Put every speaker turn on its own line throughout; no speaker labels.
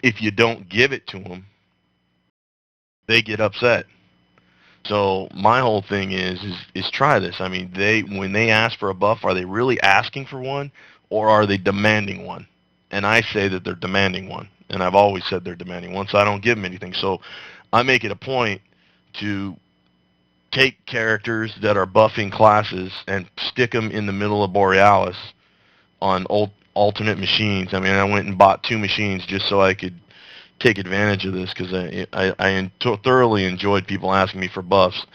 if you don't give it to them, they get upset. So my whole thing is try this. I mean, when they ask for a buff, are they really asking for one, or are they demanding one? And I say that they're demanding one, and I've always said they're demanding one. So I don't give them anything. So I make it a point to take characters that are buffing classes and stick them in the middle of Borealis on alternate machines. I mean, I went and bought 2 machines just so I could take advantage of this because thoroughly enjoyed people asking me for buffs,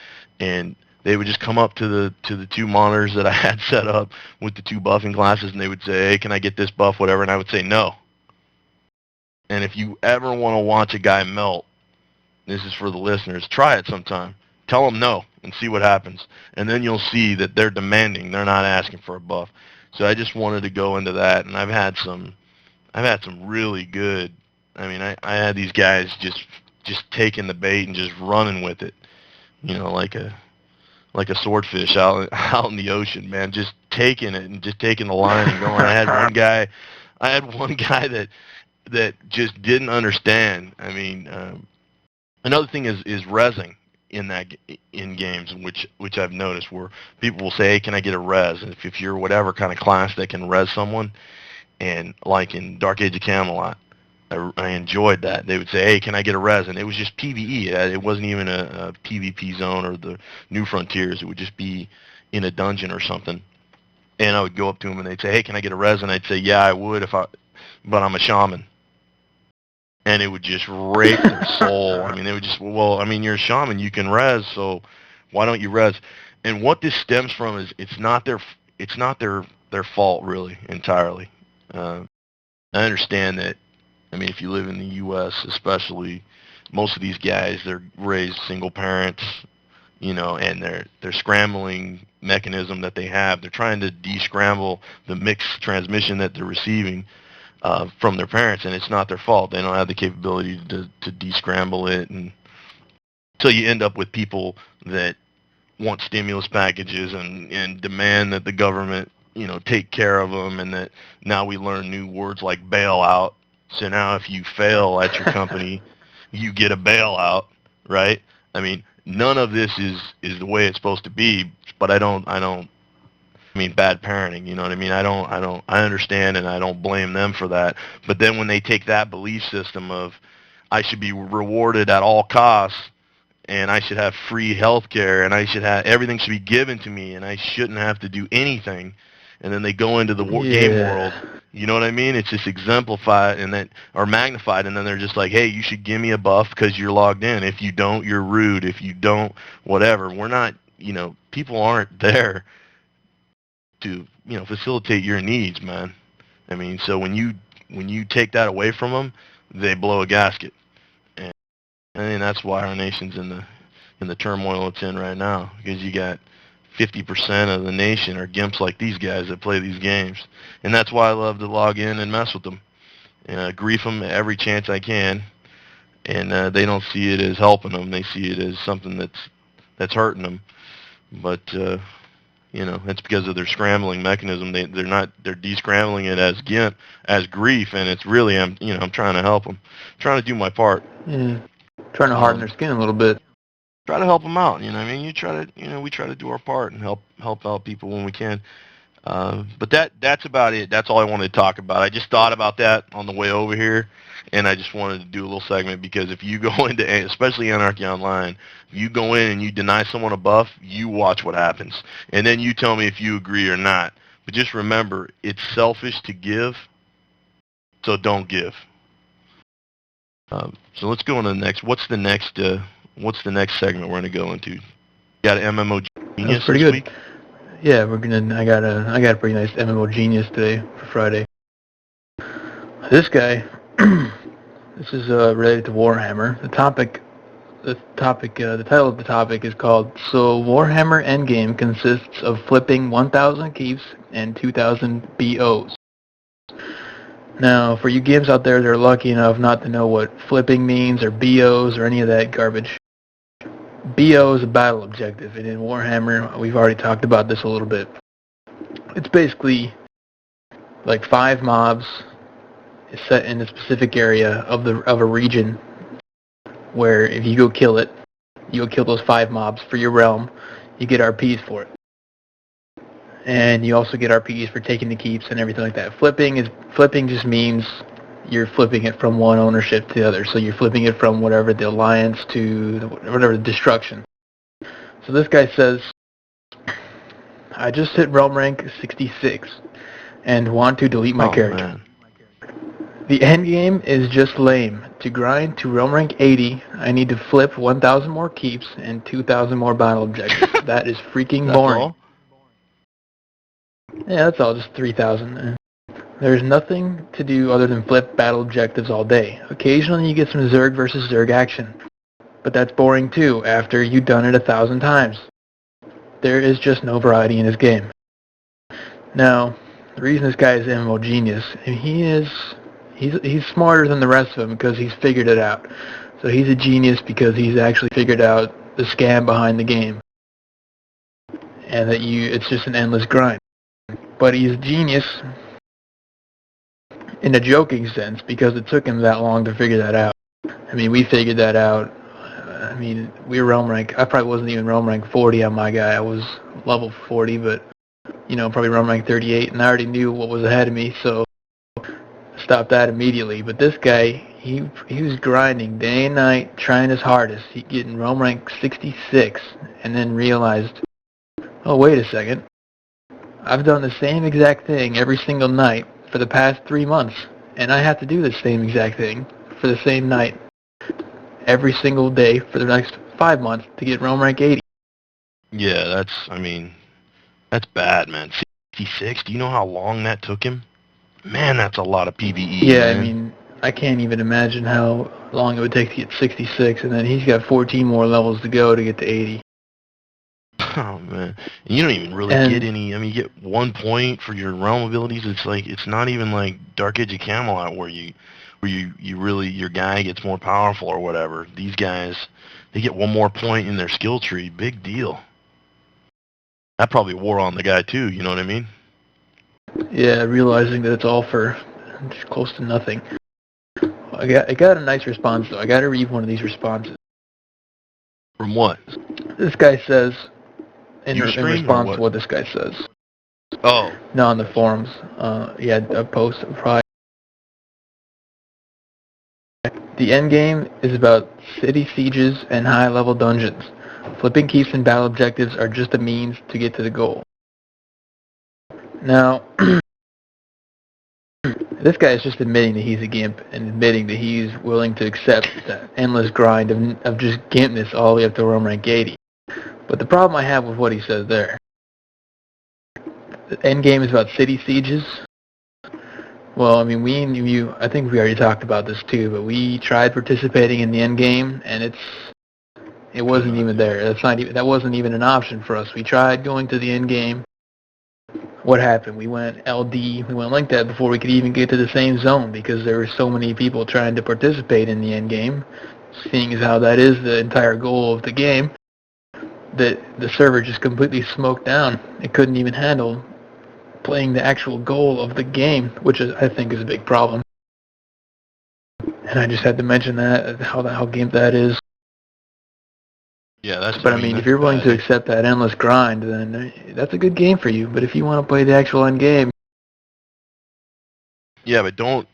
and they would just come up to the 2 monitors that I had set up with the 2 buffing classes, and they would say, "Hey, can I get this buff, whatever?" And I would say no. And if you ever want to watch a guy melt, this is for the listeners. Try it sometime. Tell them no and see what happens, and then you'll see that they're demanding. They're not asking for a buff. So I just wanted to go into that, and I've had some really good. I mean, I had these guys just taking the bait and just running with it, like a swordfish out out in the ocean, man. Just taking it and just taking the line and going. I had one guy that just didn't understand. I mean, another thing is rezzing in games, which I've noticed where people will say, "Hey, can I get a res?" And if you're whatever kind of class that can res someone, and like in Dark Age of Camelot, I enjoyed that. They would say, "Hey, can I get a res?" And it was just PVE. It wasn't even a PvP zone or the New Frontiers. It would just be in a dungeon or something. And I would go up to them and they'd say, "Hey, can I get a res?" And I'd say, "Yeah, I would but I'm a shaman." And it would just rape their soul. I mean, they would just, well, I mean, you're a shaman, you can res, so why don't you res? And what this stems from is it's not their fault really entirely. Uh, I understand that. I mean, if you live in the U.S., especially, most of these guys they're raised single parents, and they're scrambling mechanism that they have. They're trying to de-scramble the mixed transmission that they're receiving from their parents, and it's not their fault. They don't have the capability to de-scramble it, and so you end up with people that want stimulus packages and demand that the government, take care of them, and that now we learn new words like bailout. So now if you fail at your company, you get a bailout, right? I mean, none of this is the way it's supposed to be, but I mean, bad parenting, you know what I mean? I understand and I don't blame them for that. But then when they take that belief system of I should be rewarded at all costs and I should have free health care and everything should be given to me and I shouldn't have to do anything, and then they go into the game world,
Yeah.
you know what I mean? It's just exemplified and then or magnified, and then they're just like, hey, you should give me a buff because you're logged in. If you don't, you're rude. If you don't, whatever. We're not, people aren't there to facilitate your needs, man. I mean, so when you take that away from them, they blow a gasket, and I think that's why our nation's in the turmoil it's in right now, because you got 50% of the nation are gimps like these guys that play these games, and that's why I love to log in and mess with them, grief them every chance I can, and they don't see it as helping them; they see it as something that's hurting them, but. It's because of their scrambling mechanism. They're de-scrambling it as grief, and it's really I'm trying to help them, trying to do my part.
Yeah. Trying to harden their
Um,
skin a little bit.
try to help them out. You know what I mean? We try to do our part and help out people when we can. But that's about it. That's all I wanted to talk about. I just thought about that on the way over here, and I just wanted to do a little segment because if you go into, especially Anarchy Online, if you go in and you deny someone a buff, you watch what happens, and then you tell me if you agree or not. But just remember, it's selfish to give, so don't give. So let's go on to the next. What's the next segment we're going to go into? Got an MMO
That was
Genius
pretty
this
good.
week?
Yeah, I got a pretty nice MMO Genius today for Friday. This guy, this is related to Warhammer. The title of the topic is called "So Warhammer Endgame consists of flipping 1,000 keeps and 2,000 BOs." Now, for you games out there that are lucky enough not to know what flipping means or BOs or any of that garbage, BO is a battle objective, and in Warhammer, we've already talked about this a little bit. It's basically like 5 mobs is set in a specific area of a region where if you go kill it, you go kill those 5 mobs for your realm, you get RPs for it. And you also get RPs for taking the keeps and everything like that. Flipping just means you're flipping it from one ownership to the other. So you're flipping it from whatever the alliance to whatever the destruction. So this guy says, I just hit realm rank 66 and want to delete my
Oh
character.
man.
The end game is just lame. To grind to realm rank 80, I need to flip 1,000 more keeps and 2,000 more battle objectives. That is freaking
That's
boring.
all?
Yeah, that's all, just 3,000. There's nothing to do other than flip battle objectives all day. Occasionally you get some Zerg versus Zerg action, but that's boring too after you've done it 1,000 times. There is just no variety in his game. Now, the reason this guy is MMO Genius, and he's smarter than the rest of them because he's figured it out. So he's a genius because he's actually figured out the scam behind the game, and that it's just an endless grind. But he's a genius in a joking sense because it took him that long to figure that out. I mean, we figured that out. I mean, we were realm rank. I probably wasn't even realm rank 40 on my guy. I was level 40, but probably realm rank 38, and I already knew what was ahead of me, so stopped that immediately. But this guy, he was grinding day and night, trying his hardest. He getting realm rank 66, and then realized, oh wait a second, I've done the same exact thing every single night for the past 3 months, and I have to do the same exact thing for the same night every single day for the next 5 months to get realm rank 80.
Yeah, that's bad, man. 66. Do you know how long that took him? Man, that's a lot of PVE,
Yeah, I
man.
mean, I can't even imagine how long it would take to get 66, and then he's got 14 more levels to go to get to 80.
Oh man, and you don't even really get
And
any. I mean, you get 1 point for your realm abilities. It's not even like Dark Age of Camelot where you really your guy gets more powerful or whatever. These guys, they get 1 more point in their skill tree. Big deal. That probably wore on the guy too. You know what I mean?
yeah, realizing that it's all for just close to nothing. I got a nice response though. I got to read one of these responses.
From what?
This guy says in
Ustream or
response to
what?
what this guy says.
Oh,
No, on the forums. He had a post. The end game is about city sieges and high-level dungeons. Flipping keeps and battle objectives are just a means to get to the goal. Now, this guy is just admitting that he's a gimp and admitting that he's willing to accept the endless grind of just gimpness all the way up to realm rank 80. But the problem I have with what he says there, the end game is about city sieges. Well, I mean, I think we already talked about this too, but we tried participating in the end game, and it
could
wasn't
not
even
do it.
there. That wasn't even an option for us. We tried going to the end game. What happened? We went LD, we went like that before we could even get to the same zone because there were so many people trying to participate in the end game, seeing as how that is the entire goal of the game, that the server just completely smoked down. It couldn't even handle playing the actual goal of the game, which I think is a big problem. And I just had to mention that, how gimp that is.
Yeah,
But I mean, if
that's
you're willing
bad.
to accept that endless grind, then that's a good game for you. But if you want to play the actual end game,
Yeah, but don't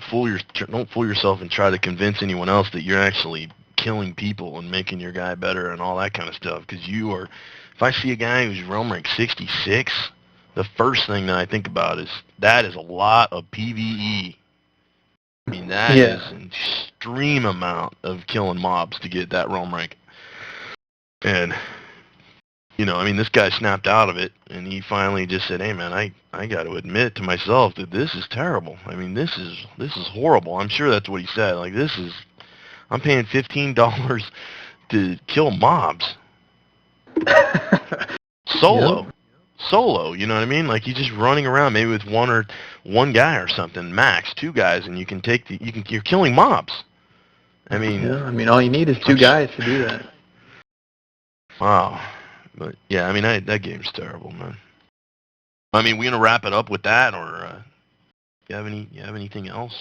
fool yourself and try to convince anyone else that you're actually killing people and making your guy better and all that kind of stuff. Because you are, if I see a guy who's realm rank 66, the first thing that I think about is that is a lot of PVE. I mean, that is
yeah,
an extreme amount of killing mobs to get that realm rank. And I mean, this guy snapped out of it, and he finally just said, "Hey, man, I got to admit to myself that this is terrible. I mean, this is horrible." I'm sure that's what he said. Like, I'm paying $15 to kill mobs
yep,
solo. You know what I mean? Like, you're just running around, maybe with one guy or something, max 2 guys, and you're killing mobs. I mean,
yeah. I mean, all you need is
I'm
two
just
guys to do that.
wow. But yeah, I mean, that game's terrible, man. I mean, we gonna wrap it up with that, or? You have anything else?